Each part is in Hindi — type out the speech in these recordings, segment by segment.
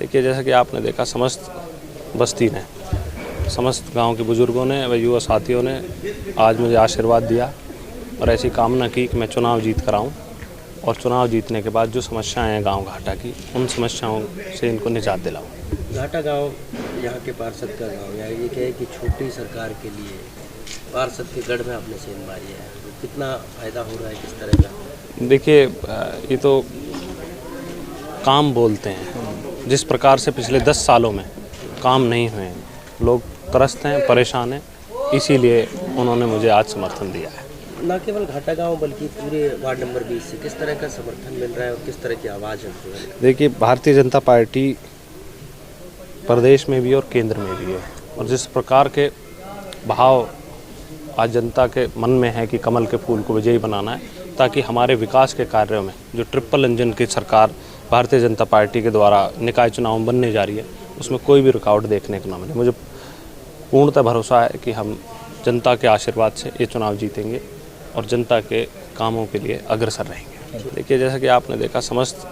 देखिए, जैसा कि आपने देखा, समस्त बस्ती ने, समस्त गांव के बुजुर्गों ने व युवा साथियों ने आज मुझे आशीर्वाद दिया और ऐसी कामना की कि मैं चुनाव जीत कर आऊँ और चुनाव जीतने के बाद जो समस्याएं हैं गांव घाटा की, उन समस्याओं से इनको निजात दिलाऊँ। घाटा गांव यहाँ के पार्षद का गांव है। ये क्या है कि छोटी सरकार के लिए पार्षद के गढ़ में आपने सेंध मारी है, तो कितना फ़ायदा हो रहा है, किस तरह का? देखिए, ये तो काम बोलते हैं। जिस प्रकार से पिछले 10 सालों में काम नहीं हुए हैं, लोग त्रस्त हैं, परेशान हैं, इसीलिए उन्होंने मुझे आज समर्थन दिया है। न केवल घाटा गांव बल्कि पूरे वार्ड नंबर 20 से किस तरह का समर्थन मिल रहा है और किस तरह की आवाज़ है? देखिए, भारतीय जनता पार्टी प्रदेश में भी और केंद्र में भी है, और जिस प्रकार के भाव आज जनता के मन में है कि कमल के फूल को विजयी बनाना है, ताकि हमारे विकास के कार्यों में जो ट्रिपल इंजन की सरकार भारतीय जनता पार्टी के द्वारा निकाय चुनाव में बनने जा रही है, उसमें कोई भी रुकावट देखने को न मिले। मुझे पूर्णतः भरोसा है कि हम जनता के आशीर्वाद से ये चुनाव जीतेंगे और जनता के कामों के लिए अग्रसर रहेंगे। देखिए, जैसा कि आपने देखा, समस्त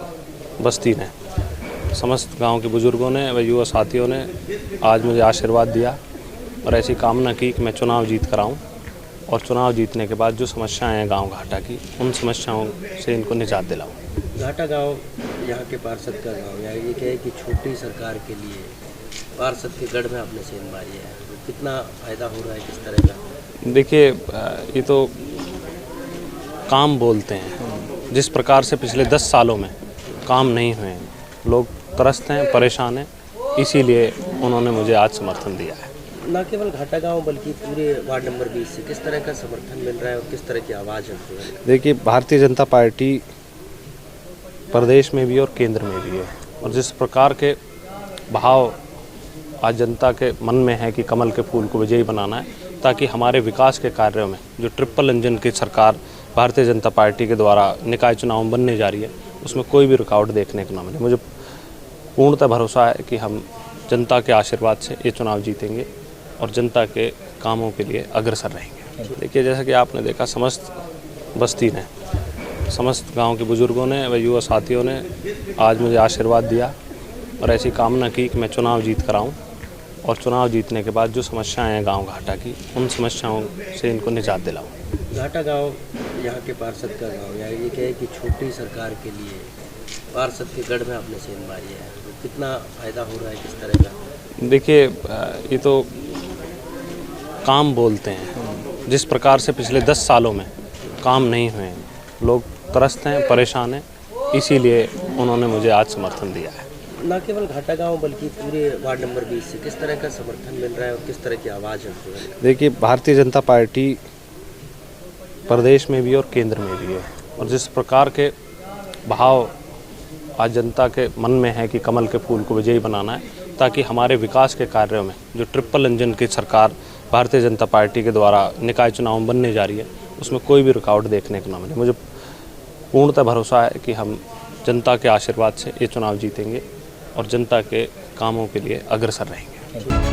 बस्ती ने, समस्त गांव के बुजुर्गों ने व युवा साथियों ने आज मुझे आशीर्वाद दिया और ऐसी कामना की कि मैं चुनाव जीत कर आऊँ और चुनाव जीतने के बाद जो समस्याएं हैं गांव घाटा की, उन समस्याओं से इनको निजात दिलाऊँ। घाटा गांव यहाँ के पार्षद का गांव है। ये क्या है कि छोटी सरकार के लिए पार्षद के गढ़ में आपने सेंध मारी है, तो कितना फ़ायदा हो रहा है, किस तरह का? देखिए, ये तो काम बोलते हैं। जिस प्रकार से पिछले 10 सालों में काम नहीं हुए हैं, लोग त्रस्त हैं, परेशान हैं, इसीलिए उन्होंने मुझे आज समर्थन दिया है। न केवल घाटा गांव बल्कि पूरे वार्ड नंबर 20 से किस तरह का समर्थन मिल रहा है और किस तरह की आवाज़ है? देखिए, भारतीय जनता पार्टी प्रदेश में भी और केंद्र में भी है, और जिस प्रकार के भाव आज जनता के मन में है कि कमल के फूल को विजयी बनाना है, ताकि हमारे विकास के कार्यों में जो ट्रिपल इंजन की सरकार भारतीय जनता पार्टी के द्वारा निकाय चुनाव में बनने जा रही है, उसमें कोई भी रुकावट देखने को न मिले। मुझे पूर्णतः भरोसा है कि हम जनता के आशीर्वाद से ये चुनाव जीतेंगे और जनता के कामों के लिए अग्रसर रहेंगे। देखिए, जैसा कि आपने देखा, समस्त बस्ती ने, समस्त गांव के बुजुर्गों ने व युवा साथियों ने आज मुझे आशीर्वाद दिया और ऐसी कामना की कि मैं चुनाव जीत कर आऊँ और चुनाव जीतने के बाद जो समस्याएं हैं गांव घाटा की, उन समस्याओं से इनको निजात दिलाऊँ। घाटा गांव यहाँ के पार्षद का गांव है। ये क्या है कि छोटी सरकार के लिए पार्षद के गढ़ में आपने सेंध मारी है, तो कितना फ़ायदा हो रहा है, किस तरह का? देखिए, ये तो काम बोलते हैं। जिस प्रकार से पिछले 10 सालों में काम नहीं हुए हैं, लोग त्रस्त हैं, परेशान हैं, इसीलिए उन्होंने मुझे आज समर्थन दिया है। न केवल घाटा गांव बल्कि पूरे वार्ड नंबर 20 से किस तरह का समर्थन मिल रहा है और किस तरह की आवाज़ है? देखिए, भारतीय जनता पार्टी प्रदेश में भी और केंद्र में भी है, और जिस प्रकार के भाव आज जनता के मन में है कि कमल के फूल को विजयी बनाना है, ताकि हमारे विकास के कार्यों में जो ट्रिपल इंजन की सरकार भारतीय जनता पार्टी के द्वारा निकाय चुनाव में बनने जा रही है, उसमें कोई भी रुकावट देखने को न मिले। मुझे पूर्णतः भरोसा है कि हम जनता के आशीर्वाद से ये चुनाव जीतेंगे और जनता के कामों के लिए अग्रसर रहेंगे।